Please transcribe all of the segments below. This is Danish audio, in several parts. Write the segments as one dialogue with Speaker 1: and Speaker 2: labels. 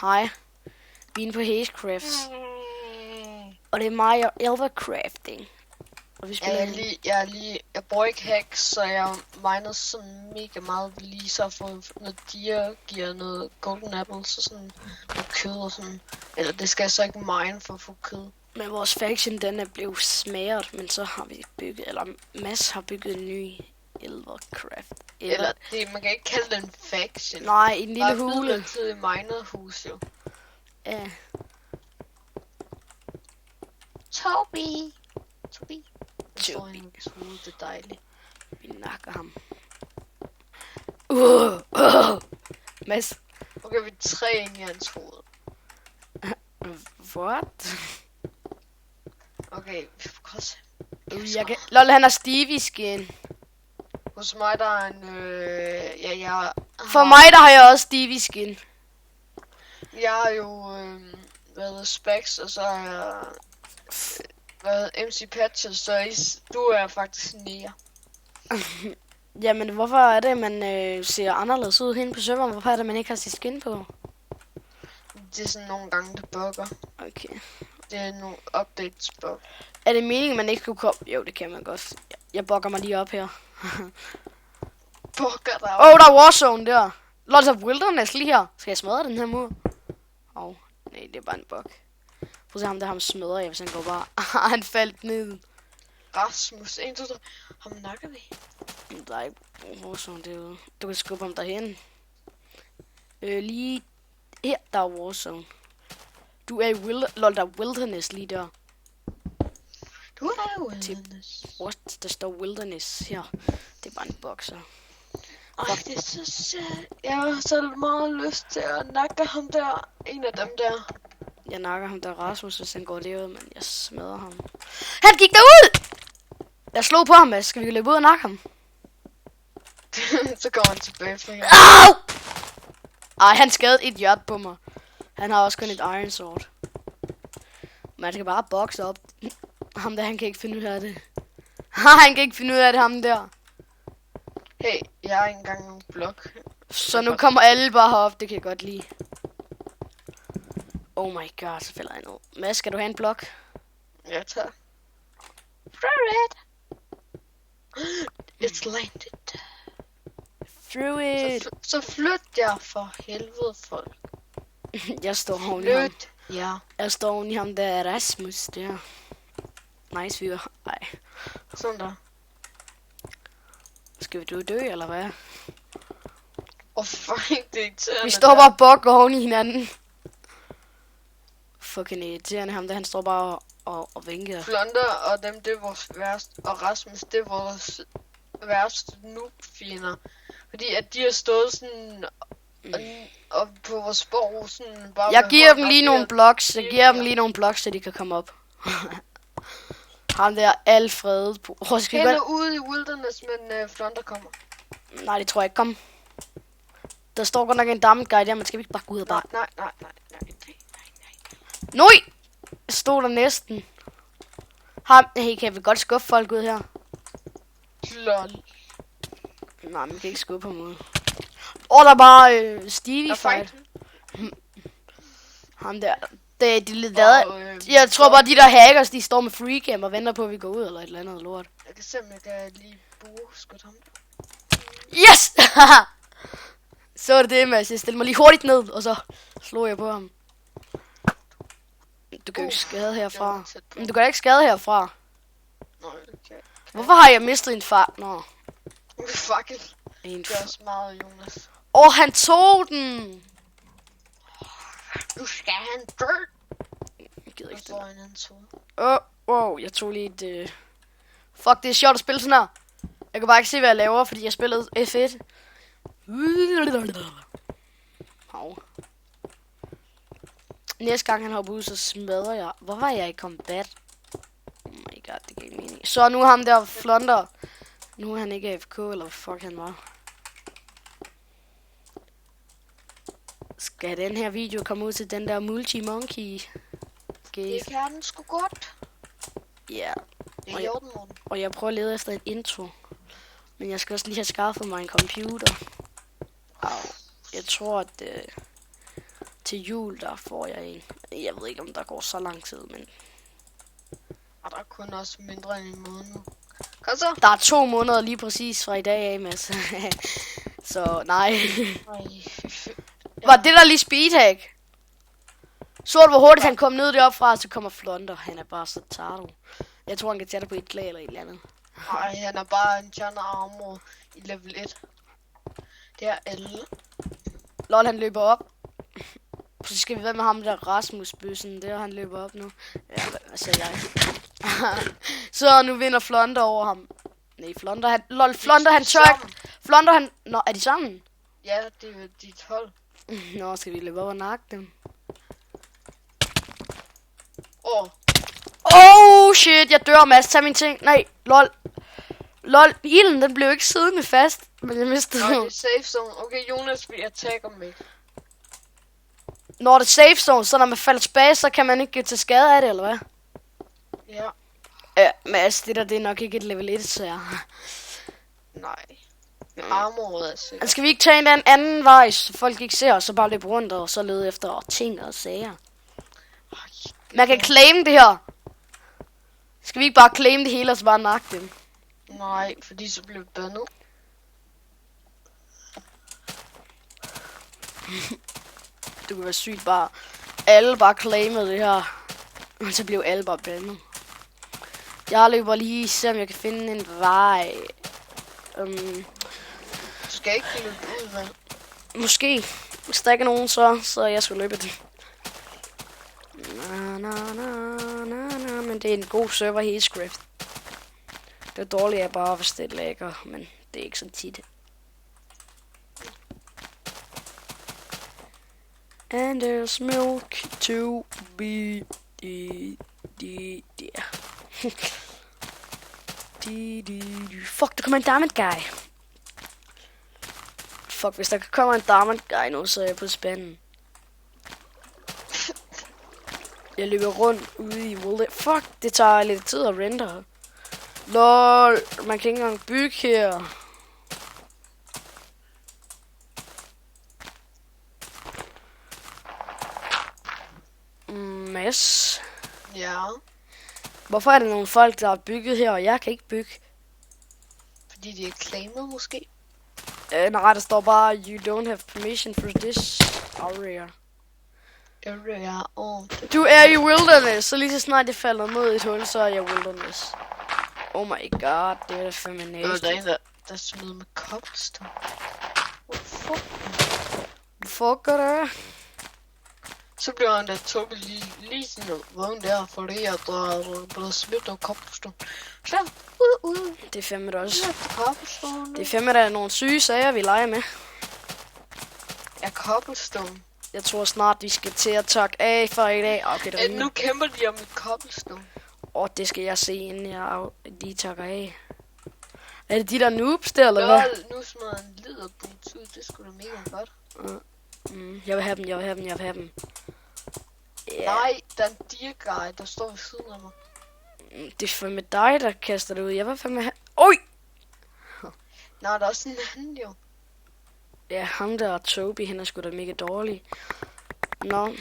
Speaker 1: Hej. Vi er inde på Hazecrafts. Og det er mig og Elvercrafting. Og vi spiller
Speaker 2: jeg bruger ikke hacks, så jeg miner sådan mega meget lige så for noget deer giver noget golden apples og sådan noget kød og sådan. Eller det skal jeg så ikke mine for at få kød.
Speaker 1: Men vores faction den er blevet smadret, men så har vi bygget, eller Mads har bygget en ny Elvercraft.
Speaker 2: Eller det, man kan ikke kalde det en faction.
Speaker 1: Nej, en lille hule.
Speaker 2: Det er et minerhus jo.
Speaker 1: Ja.
Speaker 2: Toby.
Speaker 1: Toby.
Speaker 2: Det er dejligt.
Speaker 1: Vi nakker ham. Mads.
Speaker 2: Okay, vi er 3 ind i hans hoved.
Speaker 1: What?
Speaker 2: Okay, vi får også...
Speaker 1: Lol, han har Stevie skin.
Speaker 2: Hos mig der er en...
Speaker 1: For mig der har jeg også Stevie skin.
Speaker 2: Jeg har jo været Specs, og så har jeg været MC Patches, så du er faktisk nære.
Speaker 1: Jamen, hvorfor er det, man ser anderledes ud henne på serveren? Hvorfor er det, man ikke har sit skin på?
Speaker 2: Det er sådan nogle gange, det bugger.
Speaker 1: Okay.
Speaker 2: Det er nogle updates bug.
Speaker 1: Er det meningen, man ikke skulle komme? Jo, det kan man godt. Jeg bugger mig lige op her.
Speaker 2: Bugger der?
Speaker 1: Der er Warzone der. Lots of Wilderness lige her. Skal jeg smadre den her mur? Nej, det er bare en bug. Prøv at se ham der, ham smadrer jeg, hvis han går bare. Han faldt ned.
Speaker 2: Rasmus, 1, 2, 3. Ham nakker vi.
Speaker 1: Der er ikke Warzone derude. Du kan skubbe ham derhen. Lige her, der er Warzone. Du er i der er Wilderness lige der.
Speaker 2: Du er i Wilderness.
Speaker 1: What? Der står Wilderness her. Det er bare en bokser.
Speaker 2: Ej, det er så sæt. Jeg har selv meget lyst til at nakke ham der. En af dem der.
Speaker 1: Jeg nakker ham der Rasmus, hvis han går derud, men jeg smadrer ham. Han gik derud! Jeg slog på ham, Mads. Skal vi løbe ud og nakke ham?
Speaker 2: Så går han tilbage for jer.
Speaker 1: Au! Ej, han skadede et hjert på mig. Han har også kun et iron sword. Man skal bare bokse op. Ham der, han kan ikke finde ud af det. Han kan ikke finde ud af det, ham der.
Speaker 2: Hey, jeg har ikke engang nogen blok.
Speaker 1: Så nu kommer alle bare herop, det kan jeg godt lide. Oh my god, så falder jeg ned. Mads, skal du have en blok?
Speaker 2: Ja, tak. Through it. It's landed.
Speaker 1: Through it.
Speaker 2: Så flyt jer for helvede, folk.
Speaker 1: Jeg står oven i ham.
Speaker 2: Ja.
Speaker 1: Jeg står oven i ham der Rasmus der. Nice fyr. Ej.
Speaker 2: Sådan der.
Speaker 1: Skal vi dø, eller hvad?
Speaker 2: Fuck, det er irriterende.
Speaker 1: Vi står bare bok oven i hinanden. Fucking irriterende ham der, han står bare og vinker.
Speaker 2: Flunder og dem, det er vores værste. Og Rasmus, det er vores værste noob-fjender. Fordi at de har stået sådan... Og på vores borg sådan bare...
Speaker 1: Jeg giver dem lige nogle blocks. Jeg giver dem lige nogle blocks, så de kan komme op. Ham der Alfred.
Speaker 2: Han er ude i Wilderness, men Flunder kommer.
Speaker 1: Nej, det tror jeg ikke. Kom. Der står godt nok en dammet guide der, man skal ikke bare gå ud og bare...
Speaker 2: Nej.
Speaker 1: Nøj! Jeg stod der næsten. Hey, kan vi godt skubbe folk ud her?
Speaker 2: Lol.
Speaker 1: Nej, man kan ikke skubbe ham ud. Der er bare Stevie fight. Ham der. Det er lidt jeg tror bare, de der hackers, de står med freecam og venter på, at vi går ud eller et eller andet lort.
Speaker 2: Jeg kan se, om jeg kan lige skudt ham.
Speaker 1: Yes! Så er det, Mads. Jeg stiller mig lige hurtigt ned, og så slår jeg på ham. Du kan jo ikke skade herfra. Men du kan ikke skade herfra.
Speaker 2: Nej, det kan jeg.
Speaker 1: Hvorfor har jeg mistet en far? Nå.
Speaker 2: Fuck it.
Speaker 1: En
Speaker 2: det er også meget, Jonas.
Speaker 1: Han tog den!
Speaker 2: Du skal have en dirt.
Speaker 1: Jeg gider ikke
Speaker 2: det.
Speaker 1: Jeg tog lige et... Fuck, det er sjovt at spille sådan her. Jeg kan bare ikke se, hvad jeg laver, fordi jeg spillede F1. Næste gang han hopper ud, så smadrer jeg. Hvor var jeg i combat? Oh my god, det gav ikke mening. Så nu er ham der Flunder. Nu er han ikke AFK, eller hvad fuck han var. Skal den her video komme ud til den der multi-monkey?
Speaker 2: Det kan den sgu godt.
Speaker 1: Ja.
Speaker 2: Yeah.
Speaker 1: Og jeg prøver at lede efter et intro. Men jeg skal også lige have skaffet mig en computer. Jeg tror, at til jul, der får jeg en. Jeg ved ikke, om der går så lang tid, men...
Speaker 2: Og der er kun også mindre end en måned nu. Kom så.
Speaker 1: Der er 2 måneder lige præcis fra i dag af, Mads. Så nej.
Speaker 2: Ej, fy.
Speaker 1: Var det der lige speedhack? Så du, hvor hurtigt han kom ned deroppe fra, så kommer Flunder. Han er bare så tardo. Jeg tror, han kan tage det på et klæ eller et eller andet.
Speaker 2: Nej, han er bare en Chana Armor i level 1. Det er alle.
Speaker 1: Lol, han løber op. Så skal vi være med ham der Rasmus-bøssen. Der han løber op nu. Ja, hvad siger jeg? Så nu vinder Flunder over ham. Nej, Flunder han... Lol, Flunder han tør ikke... Flunder han... Nå, er de sammen?
Speaker 2: Ja, det er dit hold.
Speaker 1: Nå, skal vi løbe op og nakke dem? Oh shit, jeg dør, Mads. Tag mine ting. Nej, lol. Lol, ilden, den blev ikke siddende fast. Men jeg mistede
Speaker 2: den. Nå, det er safe zone. Okay, Jonas, vi attacker mig.
Speaker 1: Når det er safe zone, så når man falder tilbage, så kan man ikke tage skade af det, eller hvad?
Speaker 2: Ja.
Speaker 1: Ja, Mads, det der, det er nok ikke et level 1, så jeg...
Speaker 2: Nej. Armoret er sikkert.
Speaker 1: Skal vi ikke tage en anden vej, så folk ikke ser os, så bare løbe rundt og så lede efter ting og sager? Man kan claim det her. Skal vi ikke bare claim det hele og så bare nakke dem?
Speaker 2: Nej, fordi så bliver vi bandet.
Speaker 1: Det kunne være sygt bare. Alle bare claimede det her. Og så blev alle bare bandet. Jeg løber lige se om jeg kan finde en vej.
Speaker 2: Du skal ikke løbe ud, vel?
Speaker 1: Måske. Hvis der ikke er nogen, så jeg skal løbe det. Na. Men det er en god server i script. Det er dårligt at bare hvis det er lækker, men det er ikke så tit. And there's milk to be Fuck, der kommer en diamond guy. Fuck, hvis der kommer en diamond guy nu, så er jeg på spanden. Jeg løber rundt ude i World. Fuck, det tager lidt tid at render. Lol, man kan ikke engang bygge her. Mads.
Speaker 2: Ja.
Speaker 1: Hvorfor er der nogle folk, der har bygget her, og jeg kan ikke bygge?
Speaker 2: Fordi de er claimet måske?
Speaker 1: Nej, der står bare, you don't have permission for this area.
Speaker 2: Area,
Speaker 1: Du er i wilderness, så lige så snart jeg falder ned i et hul, så er jeg wilderness. Oh my god, det er da fandme nasty.
Speaker 2: Der er en, der smider med cobblestone.
Speaker 1: Hvorfor gør det?
Speaker 2: Så bliver han da tukket lige sådan vågen der, fordi at der er blevet smidt noget cobblestone. Så, ud.
Speaker 1: Det er fandme da også.
Speaker 2: Cobblestone.
Speaker 1: Det er fandme da nogle syge sager, vi leger med.
Speaker 2: Ja, cobblestone.
Speaker 1: Jeg tror snart, vi skal til at takke af for i dag. Okay, det
Speaker 2: nu kæmper de om et cobblestone.
Speaker 1: Det skal jeg se, inden jeg lige takker af. Er det de der noobs der, eller hvad?
Speaker 2: Nu smider en lederboots ud. Det skulle da mega godt.
Speaker 1: Jeg vil have dem.
Speaker 2: Yeah. Nej, der er en deer guy, der står ved siden af mig.
Speaker 1: Det er fandme dig, der kaster det ud. Jeg vil fandme have... Oj!
Speaker 2: Nej, der er også en anden jo.
Speaker 1: Ja, ham der Toby, han er sgu da mega dårlig. Nå.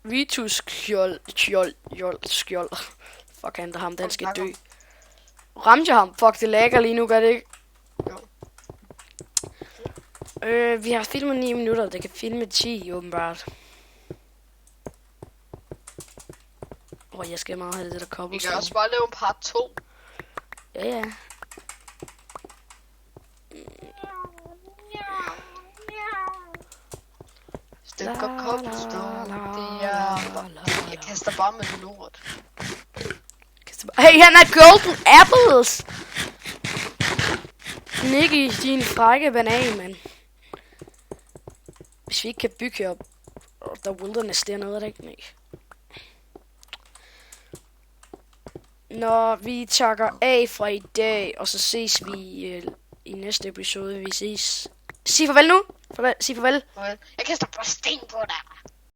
Speaker 1: Vitus skjold. Fuck, han der ham, den skal dø. Ramte jeg ham? Fuck, det lagger lige nu, gør det ikke? Jo. Vi har filmet 9 minutter, det kan filme 10, åbenbart. Jeg skal meget have det der cobblestone.
Speaker 2: Vi kan også bare lave en part 2.
Speaker 1: Ja.
Speaker 2: Stykker cobblestone. Det er... Jeg kaster bare med lort.
Speaker 1: Hey, han er golden apples! Nicky, din frække banan, mand. Hvis vi ikke kan bygge her, der wilderness, det er noget, der ikke. Når vi takker af fra i dag, og så ses vi i næste episode. Vi ses. Sig farvel nu. Sig farvel.
Speaker 2: Jeg kaster bare sten på dig.